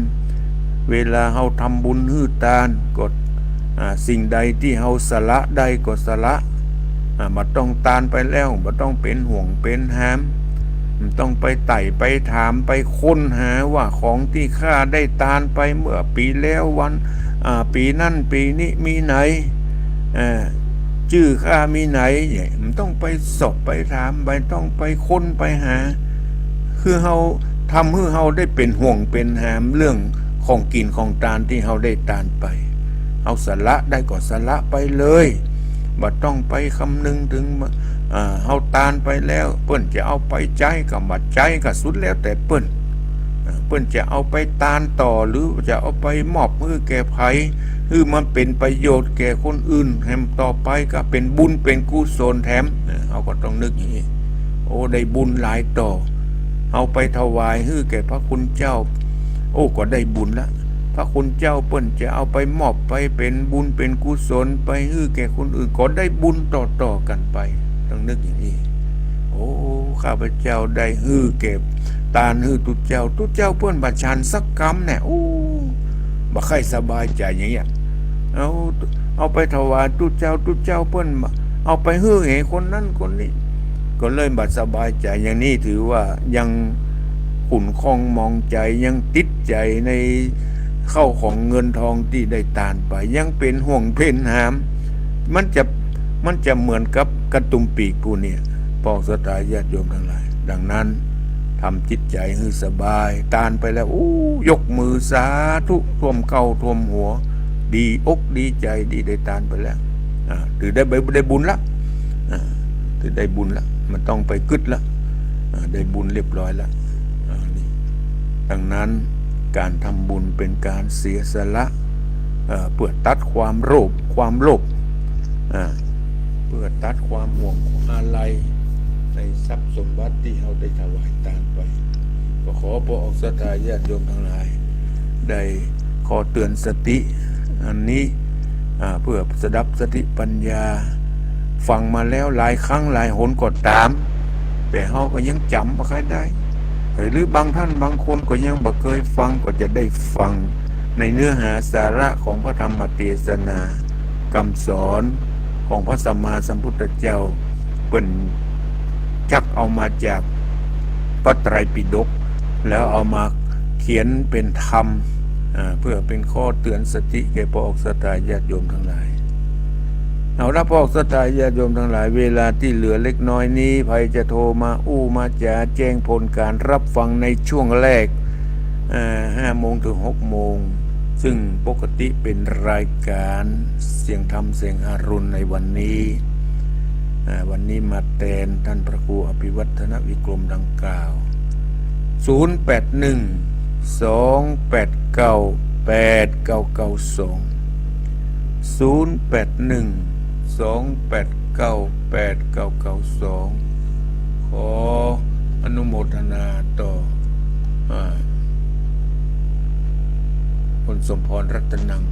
เวลาเฮาทำบุญฮื้อทานก็สิ่งใดที่เฮาสละได้ก็สละบ่ต้องทานไปแล้วบ่ต้องเป็นห่วงเป็นหามต้องไปไต่ไปถามไปค้นหาว่าของที่ข้าได้ทานไปเมื่อปีแล้ววันปีนั่นปีนี้มีไหนชื่อข้ามีไหนมันต้องไปสอบไปถามไปต้องไปค้นไปหาคือเฮาทำให้เฮาได้เป็นห่วงเป็นหามเรื่องของกินของทานที่เฮาได้ทานไปเอาสละได้ก็สละไปเลยบ่ต้องไปคำนึงถึงเฮาทานไปแล้วเปิ้นจะเอาไปใจก็บ่ใจก็สุดแล้วแต่เปิ้นจะเอาไปทานต่อหรือจะเอาไปมอบให้แก่ไผคือมันเป็นประโยชน์แก่คนอื่นแถมต่อไปก็เป็นบุญเป็นกุศลแถมเอาก็ต้องนึกอย่างนี้โอ้ได้บุญหลายต่อเอาไปถวายให้แก่พระคุณเจ้าโอ้ก็ได้บุญละพระคุณเจ้าเปิ้นจะเอาไปมอบไปเป็นบุญเป็นกุศลไปให้แก่คนอื่นก็ได้บุญต่อกันไปต้องนึกอย่างนี้โอ้ข้าพเจ้าได้ฮื้อเก็บตานฮื้อตุเจ้าเปิ้นบ่ชันสักกรรมเนี่ยโอ้บ่ค่อยสบายใจอย่างเงี้ยเอาไปถวายตุเจ้าเปิ้นเอาไปฮื้อให้คนนั้นคนนี้ก็เลยบ่สบายใจอย่างนี้ถือว่ายังขุ่นข้องมองใจยังติดใจในเข้าของเงินทองที่ได้ทานไปยังเป็นห่วงเพ่นหามมันจะเหมือนกับกระตุ่มปีกผู้เนี่ยปอกศรัทธาญาติโยมทั้งหลายดังนั้นทำจิตใจให้สบายทานไปแล้วยกมือสาธุท่วมเก้าท่วมหัวดีอกดีใจดีได้ทานไปแล้วถือได้บุญละถือได้บุญละมันต้องไปกึดละได้บุญเรียบร้อยละนี่ดังนั้นการทำบุญเป็นการเสียสละเพื่อตัดความโลภเพื่อตัดความห่วงอะไรในทรัพย์สมบัติที่เราได้ถวายทานไปก็ขอพระศรัทธาญาติโยมทั้งหลายได้ขอเตือนสติอันนี้เพื่อสดับสติปัญญาฟังมาแล้วหลายครั้งหลายหนก็ตามแต่เราก็ยังจำบ่ค่อยได้หรือบางท่านบางคนก็ยังบ่เคยฟังก็จะได้ฟังในเนื้อหาสาระของพระธรรมเทศนาคำสอนของพระสัมมาสัมพุทธเจ้าเป็นชักเอามาจากพระไตรปิฎกแล้วเอามาเขียนเป็นธรรมเพื่อเป็นข้อเตือนสติแก่พระศรัทธาญาติโยมทั้งหลายเอาละพระศรัทธาญาติโยมทั้งหลายเวลาที่เหลือเล็กน้อยนี้ใครจะโทรมามาจะแจ้งผลการรับฟังในช่วงแรก5 โมงถึง 6 โมงซึ่งปกติเป็นรายการเสียงธรรมเสียงอรุณในวันนี้มาแทนท่านพระครูอภิวัฒนวิกรมดังกล่าวขออนุโมทนาต่อคุณสมพรรัตนัง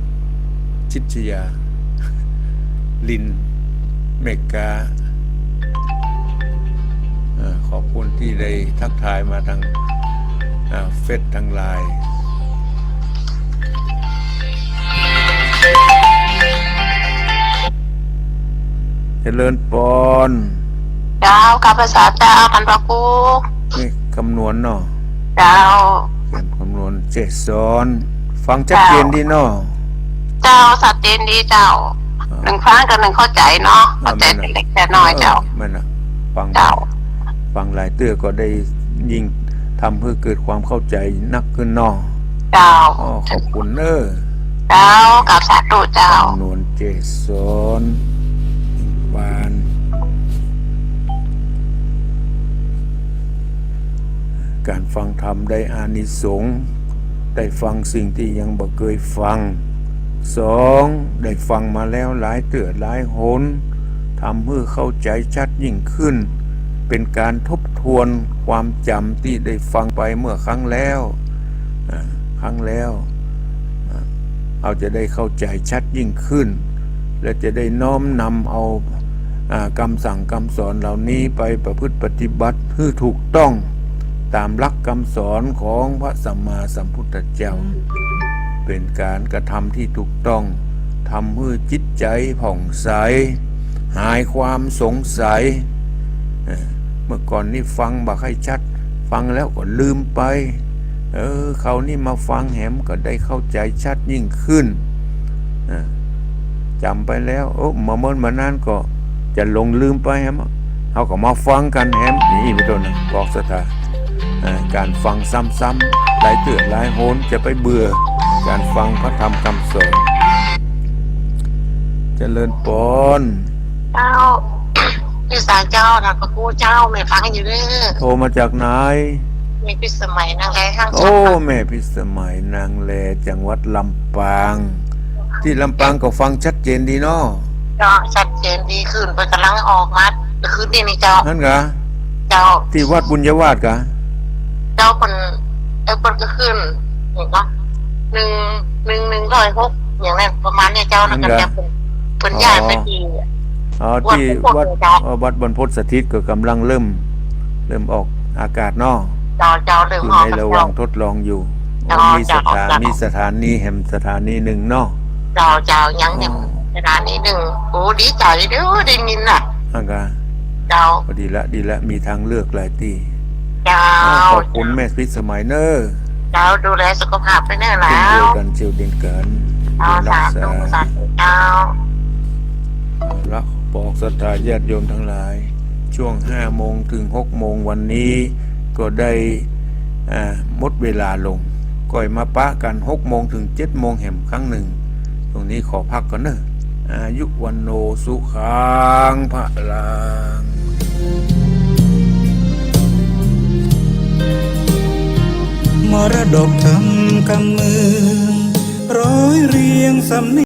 ชิตชยาลินเมกาขอบคุณที่ได้ทักทายมาทางเฟซทางไลน์เจริญปอนเจ้ากับภาษาเจ้ากันพระครูนี่คำนวณเนาะเจ้าเขียนคำนวณ7 ซ้อนฟังชัดเจนดีเนาะเจ้าชัดเจนดีเจ้า1 ฟังกับ1เข้าใจเนาะเข้าใจเป็นเล็กแต่น้อยเจ้ามันน่ะฟังหลายเตื้อก็ได้ยิ่งทำเพื่อเกิดความเข้าใจนักขึ้นเนาะเจ้าขอบคุณเจ้ากับสาธุเจ้าคำนวณ7 ซ้อนบาน การฟังธรรมได้อานิสงส์ได้ฟังสิ่งที่ยังบ่เคยฟัง 2. ได้ฟังมาแล้วหลายเตือหลายหนทำให้เข้าใจชัดยิ่งขึ้น เป็นการทบทวนความจำที่ได้ฟังไปเมื่อครั้งแล้วเอาจะได้เข้าใจชัดยิ่งขึ้น และจะได้น้อมนำเอาคำสั่งคำสอนเหล่านี้ไปประพฤติปฏิบัติให้ถูกต้องตามหลักคำสอนของพระสัมมาสัมพุทธเจ้าเป็นการกระทำที่ถูกต้องทำให้จิตใจผ่องใสหายความสงสัยเมื่อก่อนนี่ฟังบักให้ชัดฟังแล้วก็ลืมไปเขานี่มาฟังแหมก็ได้เข้าใจชัดยิ่งขึ้นจำไปแล้วมาเมื่อมานานก็จะหลงลืมไปแฮมเขาก็มาฟังกันแฮมนี่เป็นต้นนะบอกสถาการฟังซ้ำๆหลายเตือนหลายโหนจะไปเบื่อการฟังพระธรรมคำสอนเจริญปน เจ้าพี่สาวเจ้านะก็กู้เจ้าไม่ฟังอยู่เด้อ โทรมาจากไหน มีพิสมัยนางแร้ข้าง โอ้แม่พิสมัยนางแลจังหวัดลำปางที่ลำปางก็ฟังชัดเจนดีเนาะ ก็ชัดเจนดีขึ้นไปกำลังออกมาคืนนี้นี่เจ้า นั่นกะ เจ้า ที่วัดบุญยวาสกะ เจ้าคนก็ขึ้นเห็นปะ106อย่างนั้นประมาณเนี่ยเจ้าแล้วก็จะเป็นย้ายไปที่ ที่วัดบรรพตสถิตก็กำลังเริ่มออกอากาศเนาะ เจ้าเริ่ม อยู่ ออก ในระหว่างทดลองอยู่มีสถานีแห่งสถานีหนึ่งเนาะ เจ้ายังเนี่ยขนาดนี้หนึ่งโอ้ดีใจเด้อได้ยินน่ะ อังกา เจ้า ดีละมีทางเลือกหลายที่ เจ้า ขอบคุณแม่พิสมัยเนอร์ เจ้าดูแลสุขภาพไปเนิ่น เช่น แล้ เดียว ว กันเชียวเดียนกัน เจ้าสาธุสาธุเจ้า ละบอกศรัทธาญาติโยมทั้งหลาย ช่วง5 โมงถึง 6 โมงวันนี้ก็ได้หมดเวลาลงก่อยมาปะกัน6 โมงถึง 7 โมงแห่มครั้งหนึ่งตรงนี้ขอพักก่อนเนอะอายุวันโนสุขังพลัง มรดกทำกำเมืองร้อยเรียงสำเนียง